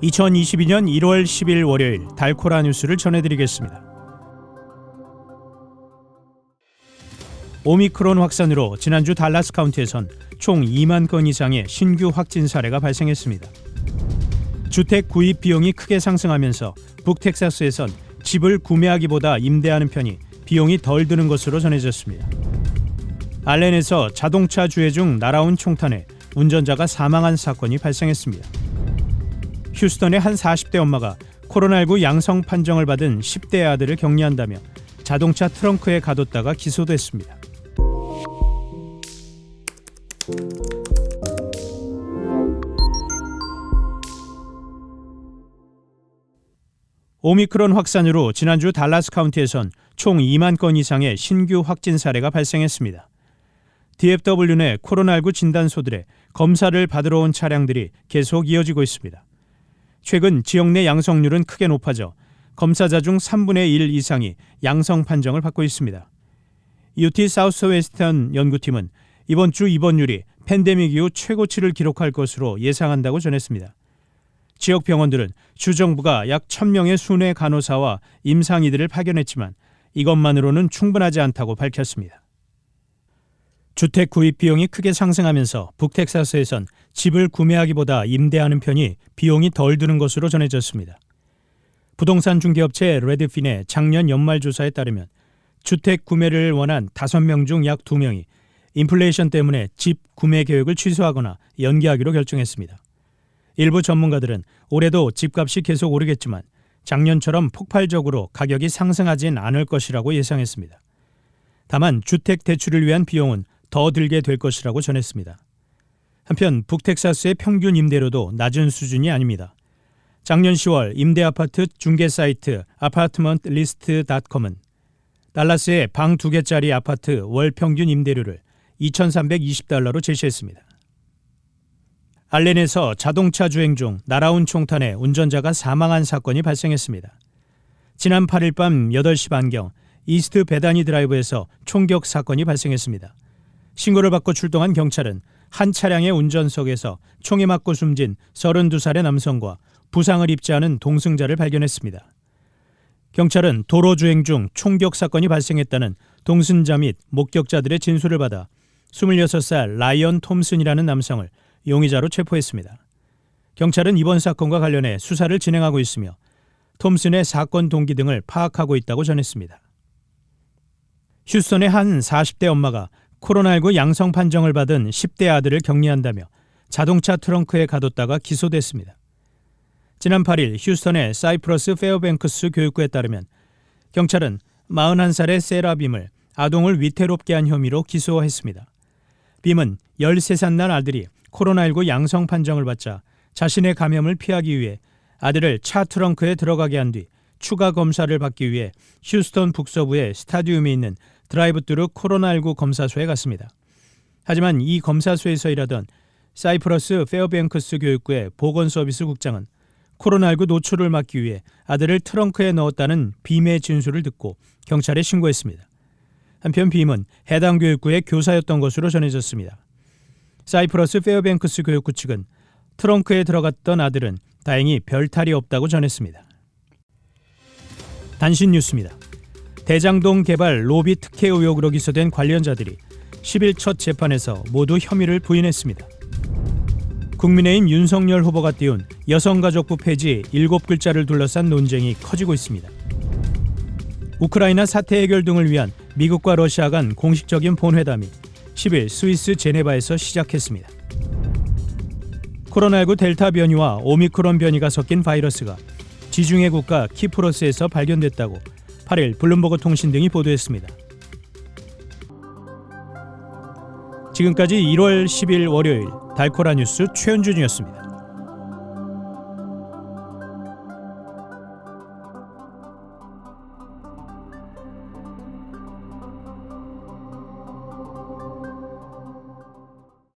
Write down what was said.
2022년 1월 10일 월요일 달코라 뉴스를 전해드리겠습니다. 오미크론 확산으로 지난주 달라스 카운티에선 총 2만 건 이상의 신규 확진 사례가 발생했습니다. 주택 구입 비용이 크게 상승하면서 북텍사스에선 집을 구매하기보다 임대하는 편이 비용이 덜 드는 것으로 전해졌습니다. 알렌에서 자동차 주행 중 날아온 총탄에 운전자가 사망한 사건이 발생했습니다. 휴스턴의 한 40대 엄마가 코로나19 양성 판정을 받은 10대 아들을 격리한다며 자동차 트렁크에 가뒀다가 기소됐습니다. 오미크론 확산으로 지난주 달라스 카운티에선 총 2만 건 이상의 신규 확진 사례가 발생했습니다. DFW 내 코로나19 진단소들의 검사를 받으러 온 차량들이 계속 이어지고 있습니다. 최근 지역 내 양성률은 크게 높아져 검사자 중 3분의 1 이상이 양성 판정을 받고 있습니다. UT 사우스웨스턴 연구팀은 이번 주 입원율이 팬데믹 이후 최고치를 기록할 것으로 예상한다고 전했습니다. 지역 병원들은 주정부가 약 1,000명의 순회 간호사와 임상의들을 파견했지만 이것만으로는 충분하지 않다고 밝혔습니다. 주택 구입 비용이 크게 상승하면서 북텍사스에선 집을 구매하기보다 임대하는 편이 비용이 덜 드는 것으로 전해졌습니다. 부동산 중개업체 레드핀의 작년 연말 조사에 따르면 주택 구매를 원한 5명 중 약 2명이 인플레이션 때문에 집 구매 계획을 취소하거나 연기하기로 결정했습니다. 일부 전문가들은 올해도 집값이 계속 오르겠지만 작년처럼 폭발적으로 가격이 상승하진 않을 것이라고 예상했습니다. 다만 주택 대출을 위한 비용은 더 들게 될 것이라고 전했습니다. 한편 북텍사스의 평균 임대료도 낮은 수준이 아닙니다. 작년 10월 임대아파트 중개 사이트 apartmentlist.com은 달라스의 방 2개짜리 아파트 월 평균 임대료를 $2,320로 제시했습니다. 알렌에서 자동차 주행 중 날아온 총탄에 운전자가 사망한 사건이 발생했습니다. 지난 8일 밤 8시 반경 이스트 베다니 드라이브에서 총격 사건이 발생했습니다. 신고를 받고 출동한 경찰은 한 차량의 운전석에서 총에 맞고 숨진 32살의 남성과 부상을 입지 않은 동승자를 발견했습니다. 경찰은 도로 주행 중 총격 사건이 발생했다는 동승자 및 목격자들의 진술을 받아 26살 라이언 톰슨이라는 남성을 용의자로 체포했습니다. 경찰은 이번 사건과 관련해 수사를 진행하고 있으며 톰슨의 사건 동기 등을 파악하고 있다고 전했습니다. 휴스턴의 한 40대 엄마가 코로나19 양성 판정을 받은 10대 아들을 격리한다며 자동차 트렁크에 가뒀다가 기소됐습니다. 지난 8일 휴스턴의 사이프러스 페어뱅크스 교육구에 따르면 경찰은 41살의 세라 빔을 아동을 위태롭게 한 혐의로 기소했습니다. 빔은 13살 난 아들이 코로나19 양성 판정을 받자 자신의 감염을 피하기 위해 아들을 차 트렁크에 들어가게 한 뒤 추가 검사를 받기 위해 휴스턴 북서부의 스타디움에 있는 드라이브뚜루 코로나19 검사소에 갔습니다. 하지만 이 검사소에서 일하던 사이프러스 페어뱅크스 교육구의 보건서비스 국장은 코로나19 노출을 막기 위해 아들을 트렁크에 넣었다는 빔의 진술을 듣고 경찰에 신고했습니다. 한편 빔은 해당 교육구의 교사였던 것으로 전해졌습니다. 사이프러스 페어뱅크스 교육구 측은 트렁크에 들어갔던 아들은 다행히 별탈이 없다고 전했습니다. 단신 뉴스입니다. 대장동 개발 로비 특혜 의혹으로 기소된 관련자들이 10일 첫 재판에서 모두 혐의를 부인했습니다. 국민의힘 윤석열 후보가 띄운 여성가족부 폐지 7글자를 둘러싼 논쟁이 커지고 있습니다. 우크라이나 사태 해결 등을 위한 미국과 러시아 간 공식적인 본회담이 10일 스위스 제네바에서 시작했습니다. 코로나19 델타 변이와 오미크론 변이가 섞인 바이러스가 지중해 국가 키프로스에서 발견됐다고 8일 블룸버그 통신 등이 보도했습니다. 지금까지 1월 10일 월요일 달코라 뉴스 최현준이었습니다.